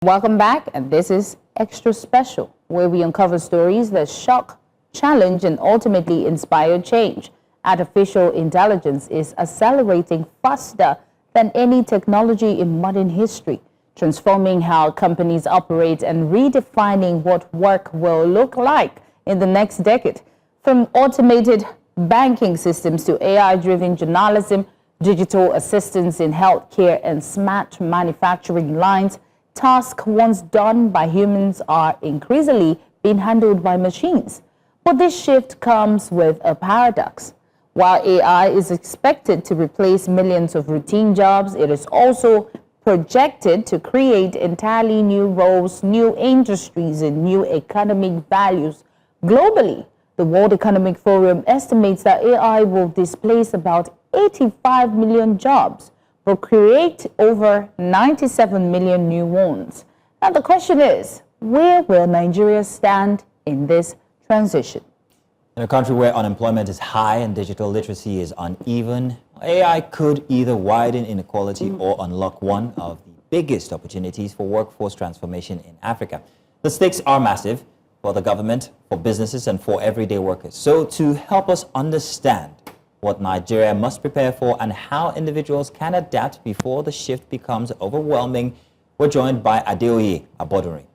Welcome back, and this is Extra Special, where we uncover stories that shock, challenge, and ultimately inspire change. Artificial intelligence is accelerating faster than any technology in modern history, transforming how companies operate and redefining what work will look like in the next decade. From automated banking systems to AI-driven journalism, digital assistants in healthcare, and smart manufacturing lines, tasks once done by humans are increasingly being handled by machines. But this shift comes with a paradox. While AI is expected to replace millions of routine jobs, it is also projected to create entirely new roles, new industries, and new economic values globally. The World Economic Forum estimates that AI will displace about 85 million jobs, but create over 97 million new ones. Now the question is, where will Nigeria stand in this transition? In a country where unemployment is high and digital literacy is uneven, AI could either widen inequality or unlock one of the biggest opportunities for workforce transformation in Africa. The stakes are massive for the government, for businesses, and for everyday workers. So to help us understand what Nigeria must prepare for and how individuals can adapt before the shift becomes overwhelming, we're joined by Adeoye Abodunrin,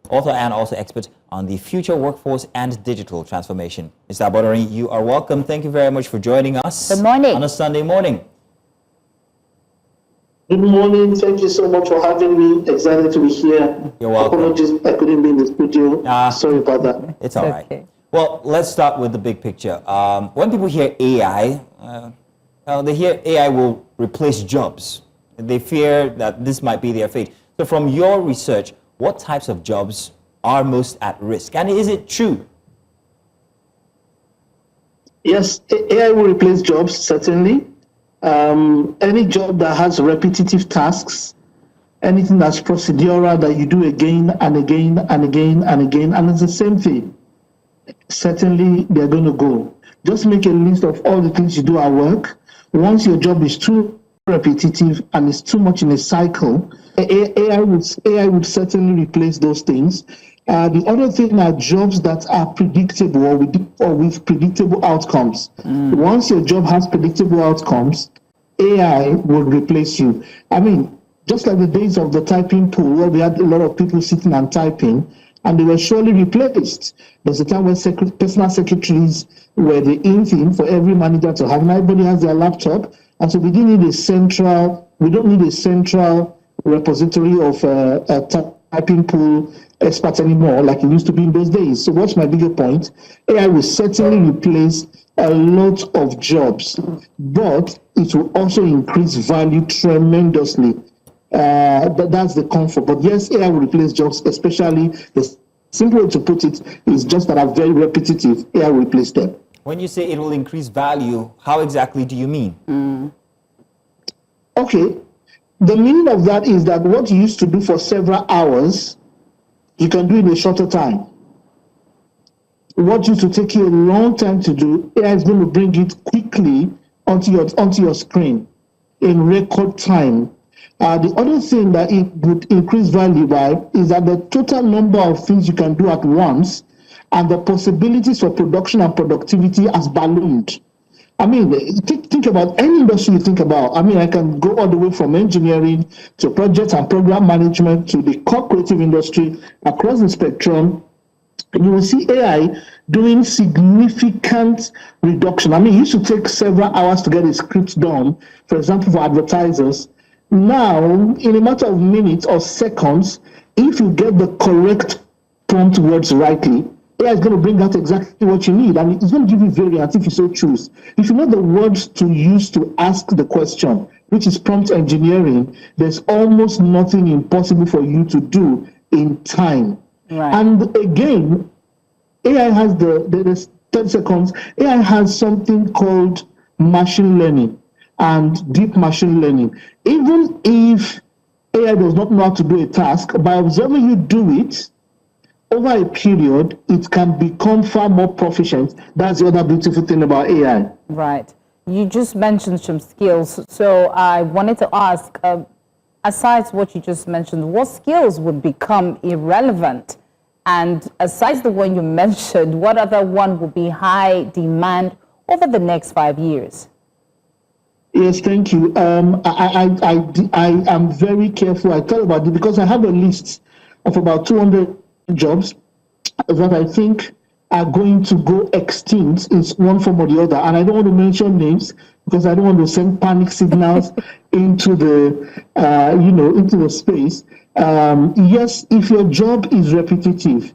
author and also expert on the future workforce and digital transformation. Mr. Abodunrin, you are welcome. Thank you very much for joining us. Good morning. On a Sunday morning. Good morning. Thank you so much for having me. Excited to be here. You're welcome. Apologies, I couldn't be in the studio. Sorry about that. It's all right. Okay. Well, let's start with the big picture. When people hear AI, they hear AI will replace jobs. They fear that this might be their fate. So from your research, what types of jobs are most at risk? And is it true? Yes, AI will replace jobs, certainly. Any job that has repetitive tasks, anything that's procedural that you do again and again and again and again, and it's the same thing. Certainly, they're going to go. Just make a list of all the things you do at work. Once your job is too repetitive and it's too much in a cycle, AI would certainly replace those things. The other thing are jobs that are predictable or with predictable outcomes. Once your job has predictable outcomes, AI will replace you. I mean, just like the days of the typing pool, where we had a lot of people sitting and typing, and they were surely replaced. There's a time when personal secretaries were the in thing for every manager to have. Now everybody has their laptop, and so we don't need a central repository of a typing pool experts anymore, like it used to be in those days. So what's my bigger point? AI will certainly replace a lot of jobs, but it will also increase value tremendously. That's the comfort. But yes, AI will replace jobs, especially the simple way to put it is just that are very repetitive. AI will replace them. When you say it will increase value, how exactly do you mean? Okay. The meaning of that is that what you used to do for several hours, you can do in a shorter time. What used to take you a long time to do, AI is going to bring it quickly onto your screen in record time. The other thing that it would increase value by is that the total number of things you can do at once and the possibilities for production and productivity has ballooned. I mean, think about any industry you think about. I mean, I can go all the way from engineering to project and program management to the core creative industry across the spectrum. You will see AI doing significant reduction. I mean, it used to take several hours to get a script done, for example, for advertisers. Now, in a matter of minutes or seconds, if you get the correct prompt words rightly, AI is going to bring out exactly what you need, and it's going to give you variants if you so choose. If you know the words to use to ask the question, which is prompt engineering, there's almost nothing impossible for you to do in time. Right. And again, AI has the 10 seconds, AI has something called machine learning and deep machine learning. Even if AI does not know how to do a task, by observing you do it, over a period, it can become far more proficient. That's the other beautiful thing about AI. Right. You just mentioned some skills. So I wanted to ask, aside what you just mentioned, what skills would become irrelevant? And aside the one you mentioned, what other one will be high demand over the next 5 years? Yes, thank you. I am very careful. I thought about it because I have a list of about 200 jobs that I think are going to go extinct in one form or the other. And I don't want to mention names because I don't want to send panic signals into the, into the space. Yes, if your job is repetitive,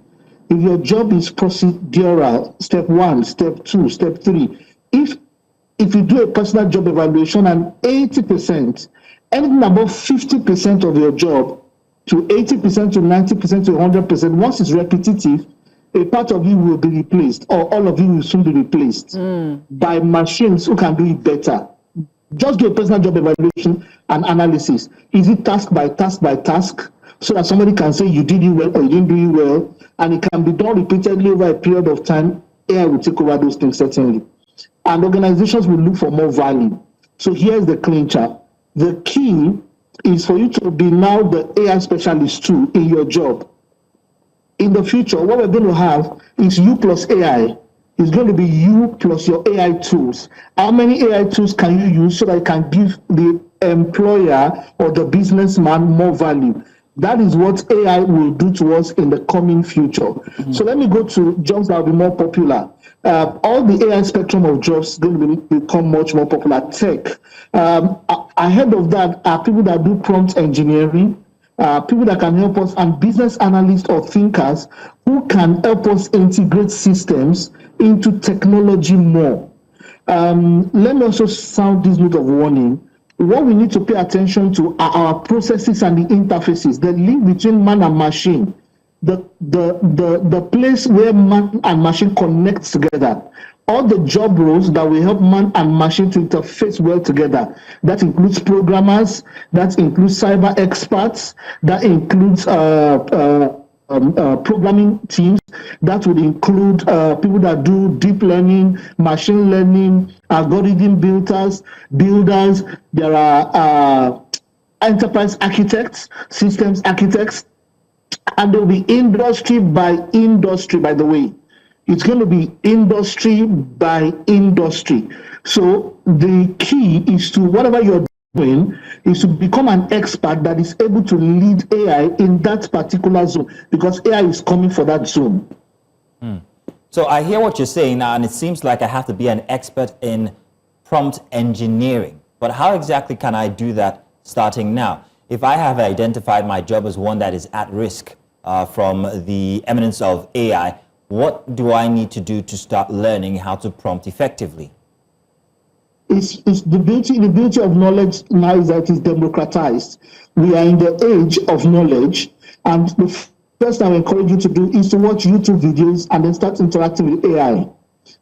if your job is procedural, step 1, step 2, step 3, if you do a personal job evaluation and 80%, anything above 50% of your job to 80% to 90% to 100%, once it's repetitive, a part of you will be replaced, or all of you will soon be replaced by machines who can do it better. Just do a personal job evaluation and analysis. Is it task by task by task, so that somebody can say you did it well or you didn't do it well, and it can be done repeatedly over a period of time? AI will take over those things, certainly. And organizations will look for more value. So here's the clincher. The key is for you to be now the AI specialist too in your job. In the future, what we're going to have is you plus AI. It's going to be you plus your AI tools. How many AI tools can you use so that you can give the employer or the businessman more value? That is what AI will do to us in the coming future. So let me go to jobs that will be more popular. All the AI spectrum of jobs is going to become much more popular. Tech. Ahead of that are people that do prompt engineering, people that can help us, and business analysts or thinkers who can help us integrate systems into technology more. Let me also sound this note of warning. What we need to pay attention to are our processes and the interfaces, the link between man and machine, the place where man and machine connects together. All the job roles that will help man and machine to interface well together. That includes programmers, that includes cyber experts, that includes programming teams, that would include people that do deep learning, machine learning, algorithm builders. There are enterprise architects, systems architects, and there will be industry by industry, by the way. It's going to be industry by industry. So the key is to, whatever you're doing, is to become an expert that is able to lead AI in that particular zone, because AI is coming for that zone. So I hear what you're saying now, and it seems like I have to be an expert in prompt engineering. But how exactly can I do that starting now? If I have identified my job as one that is at risk from the eminence of AI, what do I need to do to start learning how to prompt effectively? It's the beauty of knowledge now is that it's democratized. We are in the age of knowledge, and the first thing I encourage you to do is to watch YouTube videos and then start interacting with AI.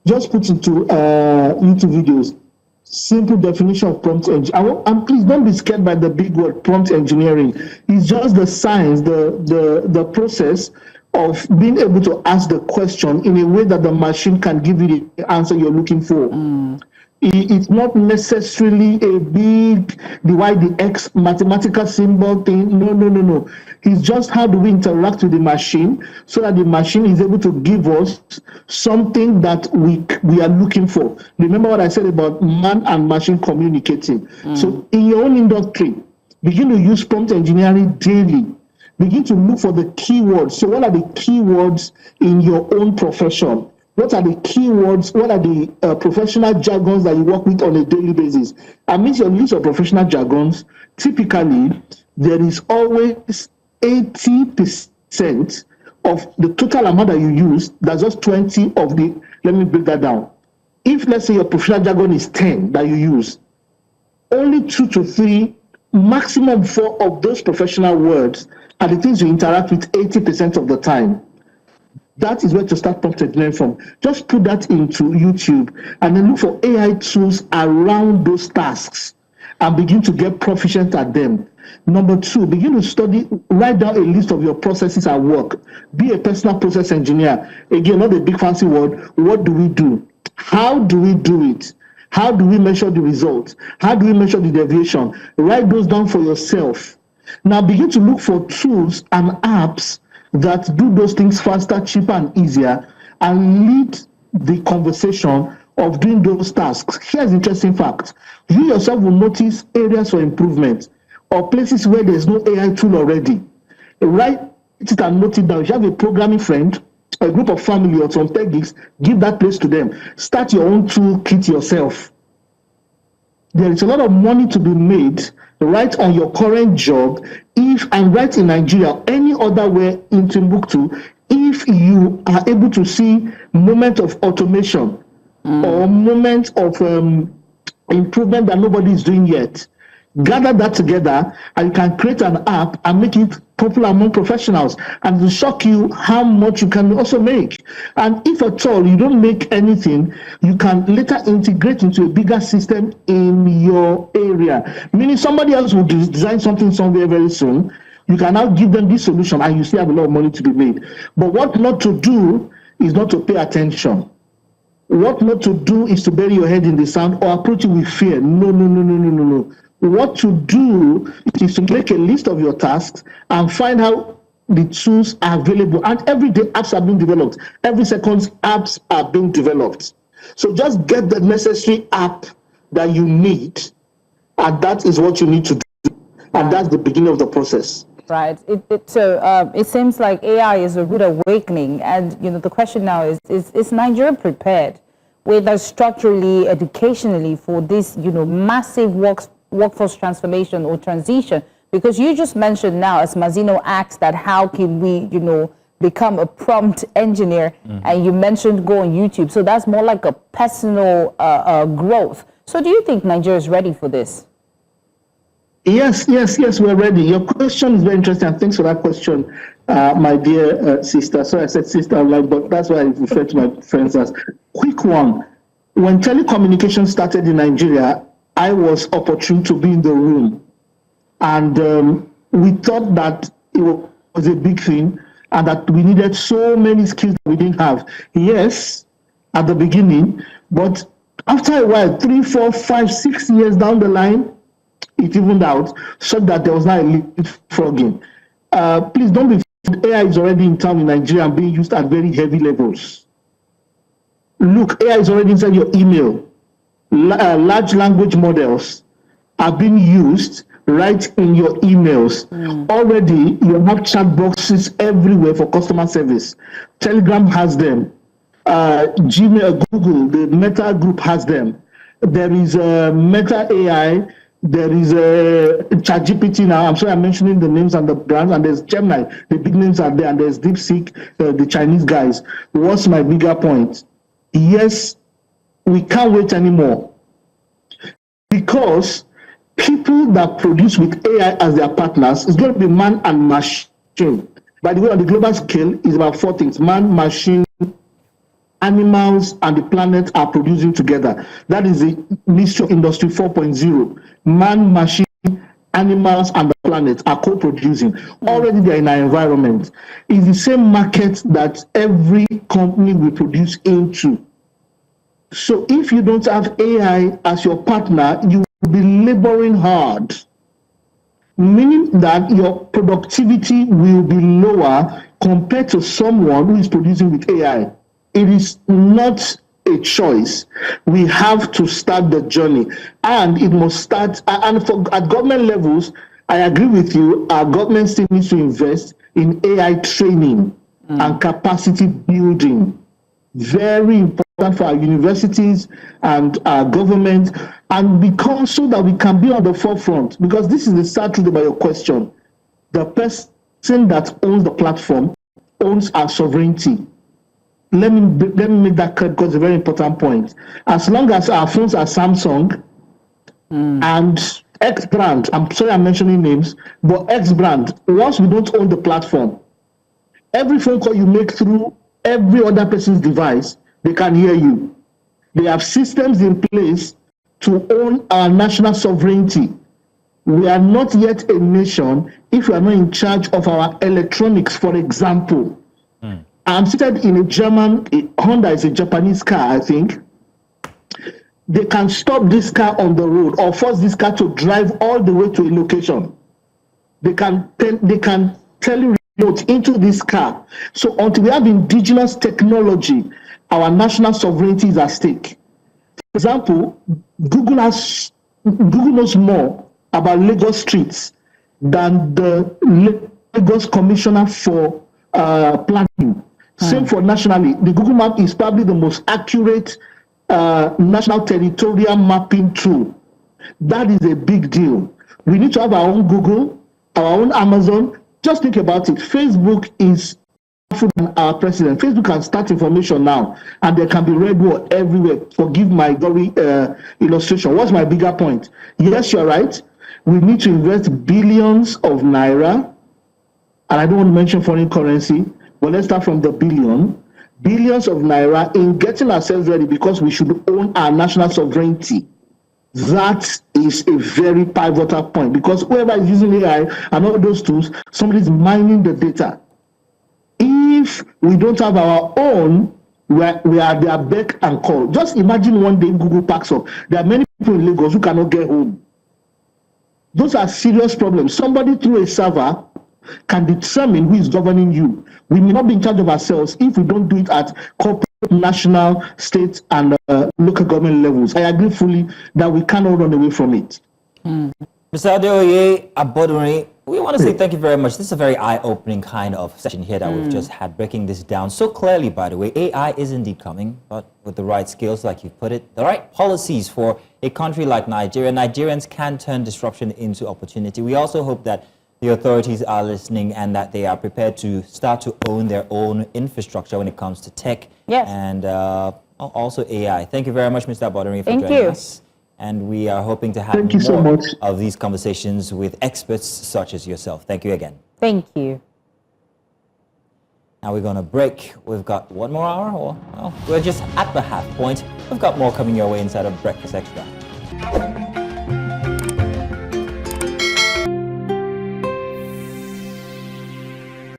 Just put into YouTube videos simple definition of prompt engineering. And please don't be scared by the big word prompt engineering. It's just the science, the process of being able to ask the question in a way that the machine can give you the answer you're looking for. It's not necessarily a big divide the X mathematical symbol thing. No. It's just how do we interact with the machine so that the machine is able to give us something that we are looking for. Remember what I said about man and machine communicating. So in your own industry, begin to use prompt engineering daily. Begin to look for the keywords. So what are the keywords in your own profession? What are the keywords? What are the professional jargons that you work with on a daily basis? Amidst your list of professional jargons, typically, there is always 80% of the total amount that you use. That's just 20 of the, let me break that down. If, let's say, your professional jargon is 10 that you use, only 2 to 3, maximum 4 of those professional words are the things you interact with 80% of the time. That is where to start prompt engineering from. Just put that into YouTube and then look for AI tools around those tasks and begin to get proficient at them. Number 2, begin to study, write down a list of your processes at work. Be a personal process engineer. Again, not a big fancy word. What do we do? How do we do it? How do we measure the results? How do we measure the deviation? Write those down for yourself. Now begin to look for tools and apps that do those things faster, cheaper, and easier, and lead the conversation of doing those tasks. Here's the interesting fact. You yourself will notice areas for improvement or places where there's no AI tool already. Write it and note it down. If you have a programming friend, a group of family, or some tech geeks, give that place to them. Start your own toolkit yourself. There is a lot of money to be made right on your current job, if and right in Nigeria, or any other way in Timbuktu, if you are able to see moment of automation or moment of improvement that nobody is doing yet. Gather that together, and you can create an app and make it popular among professionals, and it will shock you how much you can also make. And if at all you don't make anything, you can later integrate into a bigger system in your area. Meaning somebody else will design something somewhere very soon. You can now give them this solution, and you still have a lot of money to be made. But what not to do is not to pay attention. What not to do is to bury your head in the sand or approach it with fear. No. What to do is to make a list of your tasks and find out the tools are available. And every day apps are being developed. Every second apps are being developed. So just get the necessary app that you need, and that is what you need to do. And that's the beginning of the process. Right. It seems like AI is a rude awakening, and the question now is Nigeria prepared, whether structurally, educationally, for this massive workforce transformation or transition? Because you just mentioned now, as Mazino asked, that how can we become a prompt engineer, and you mentioned go on YouTube, so that's more like a personal growth. So do you think Nigeria is ready for this? Yes, we're ready. Your question is very interesting. Thanks for that question, my dear sister. Sorry, I said sister online, but that's why I refer to my friends as. Quick one. When telecommunications started in Nigeria, I was opportune to be in the room. And we thought that it was a big thing and that we needed so many skills that we didn't have. Yes, at the beginning, but after a while, 3, 4, 5, 6 years down the line, it evened out so that there was not a leapfrogging. Please don't be fooled. AI is already in town in Nigeria and being used at very heavy levels. Look, AI is already inside your email. Large language models are being used right in your emails. Already, you have chat boxes everywhere for customer service. Telegram has them. Gmail, Google, the Meta group has them. There is Meta AI. There is ChatGPT now. I'm sorry I'm mentioning the names and the brands. And there's Gemini. The big names are there. And there's DeepSeek, the Chinese guys. What's my bigger point? Yes, we can't wait anymore. Because people that produce with AI as their partners is going to be man and machine. By the way, on the global scale, it's about 4 things. Man, machine, animals, and the planet are producing together. That is the Ministry of Industry 4.0. Man, machine, animals, and the planet are co-producing. Already they're in our environment. It's the same market that every company will produce into. So if you don't have AI as your partner, you will be laboring hard, meaning that your productivity will be lower compared to someone who is producing with AI. It is not a choice. We have to start the journey, and it must start. And at government levels, I agree with you. Our government still needs to invest in AI training and capacity building. Very important for our universities and our government, and because so that we can be on the forefront. Because this is the sad truth about your question. The person that owns the platform owns our sovereignty. Let me make that clear because it's a very important point. As long as our phones are Samsung and X brand, I'm sorry I'm mentioning names, but X brand, once we don't own the platform, every phone call you make through every other person's device, they can hear you. They have systems in place to own our national sovereignty. We are not yet a nation if we are not in charge of our electronics, for example. I'm seated in a German, Honda is a Japanese car, I think. They can stop this car on the road or force this car to drive all the way to a location. They can tele remote into this car. So until we have indigenous technology, our national sovereignty is at stake. For example, Google knows more about Lagos streets than the Lagos Commissioner for Planning. Same for nationally. The Google Map is probably the most accurate national territorial mapping tool. That is a big deal. We need to have our own Google, our own Amazon. Just think about it. Facebook is powerful than our president. Facebook can start information now, and there can be red wall everywhere. Forgive my gory illustration. What's my bigger point? Yes, you're right. We need to invest billions of naira, and I don't want to mention foreign currency, but let's start from the billions of naira in getting ourselves ready, because we should own our national sovereignty. That is a very pivotal point, because whoever is using AI and all those tools, somebody's mining the data. If we don't have our own, we are their beck and call. Just imagine one day Google packs up. There are many people in Lagos who cannot get home. Those are serious problems. Somebody through a server can determine who is governing you. We may not be in charge of ourselves if we don't do it at corporate, national, state, and local government levels. I agree fully that we cannot run away from it. Mr. Adeoye Abodunrin, we want to say thank you very much. This is a very eye-opening kind of session here that we've just had, breaking this down so clearly, by the way. AI is indeed coming, but with the right skills, like you've put it, the right policies for a country like Nigeria. Nigerians can turn disruption into opportunity. We also hope that the authorities are listening and that they are prepared to start to own their own infrastructure when it comes to tech and also AI. Thank you very much, Mr. Abodunrin, for joining us. And we are hoping to have more of these conversations with experts such as yourself. Thank you again. Thank you. Now we're going to break. We've got 1 more hour, or well, we're just at the half point. We've got more coming your way inside of Breakfast Extra.